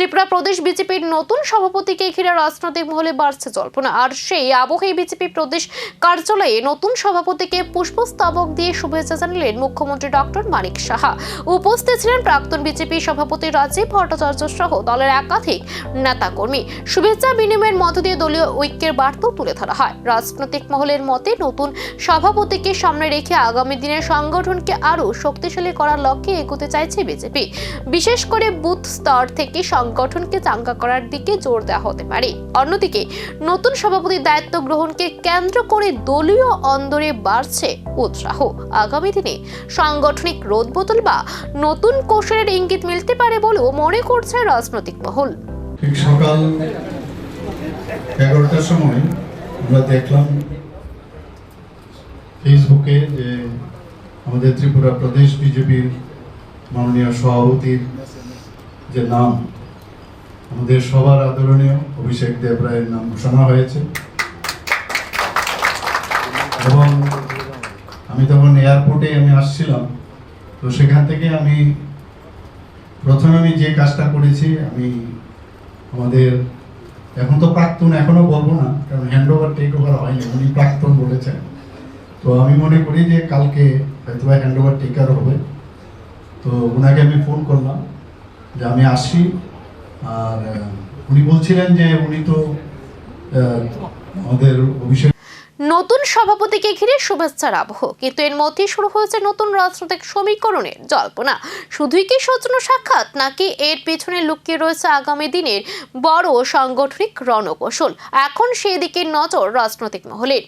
ত্রিপুরা প্রদেশ বিজেপির নতুন সভাপতিকে ঘিরে রাজনৈতিক মহলে বাড়ছে জল্পনা। আর সেই আবহে বিজেপি প্রদেশ কার্যালয়ে নতুন সভাপতিকে পুষ্পস্তবক দিয়ে শুভেচ্ছা জানালেন মুখ্যমন্ত্রী ডক্টর মানিক সাহা। উপস্থিত ছিলেন প্রাক্তন বিজেপি সভাপতি রাজীব ভট্টাচার্য সহ দলের একাধিক নেতাকর্মী। শুভেচ্ছা বিনিময়ের মধ্য দিয়ে দলীয় ঐক্যের বার্তাও তুলে ধরা হয়। রাজনৈতিক মহলের মতে নতুন সভাপতিকে সামনে রেখে আগামী দিনের সংগঠনকে আরো শক্তিশালী করার লক্ষ্যে এগোতে চাইছে বিজেপি। বিশেষ করে বুথ স্তর থেকে সংগঠনকে চাঙ্গা করার দিকে জোর দেওয়া হতে পারে। অন্যদিকে নতুন সভাপতির দায়িত্ব গ্রহণকে কেন্দ্র করে দলীয় অন্দরে বাড়ছে উৎসাহ। আগামী দিনে সাংগঠনিক রদবদল বা নতুন কৌশলের ইঙ্গিত মিলতে পারে বলেও মনে করছে রাজনৈতিক মহল। ঠিক সকাল 11টার সময় আমরা দেখলাম ফেসবুকে যে আমাদের ত্রিপুরা প্রদেশ বিজেপির মাননীয় সভাপতির যে নাম, আমাদের সবার আদরণীয় অভিষেক দেব রায়ের নাম ঘোষণা হয়েছে। এবং আমি তখন এয়ারপোর্টে আসছিলাম, তো সেখান থেকে প্রথমে আমি যে কাজটা করেছি, আমাদের এখন তো প্রাক্তন এখনো বলবো না, কারণ হ্যান্ড ওভার টেক ওভার হয়নি, উনি প্রাক্তন বলেছেন। তো আমি মনে করি যে কালকে হয়তো হ্যান্ড ওভার টেকার হবে। তো ওনাকে আমি ফোন করলাম যে আমি আসি, আর উনি বলছিলেন যে উনি তো আমাদের অভিষেক। নতুন সভাপতিকে ঘিরে শুভেচ্ছার আবহ, কিন্তু এর মধ্যে শুরু হয়েছে নতুন রাজনৈতিক সমীকরণের জল্পনা। শুধুই কি সৌজন্য সাক্ষাৎ, নাকি এর পেছনে লুকিয়ে রয়েছে আগামী দিনের বড় সাংগঠনিক রণকৌশল? এখন সেই দিকে নজর রাজনৈতিক মহলের।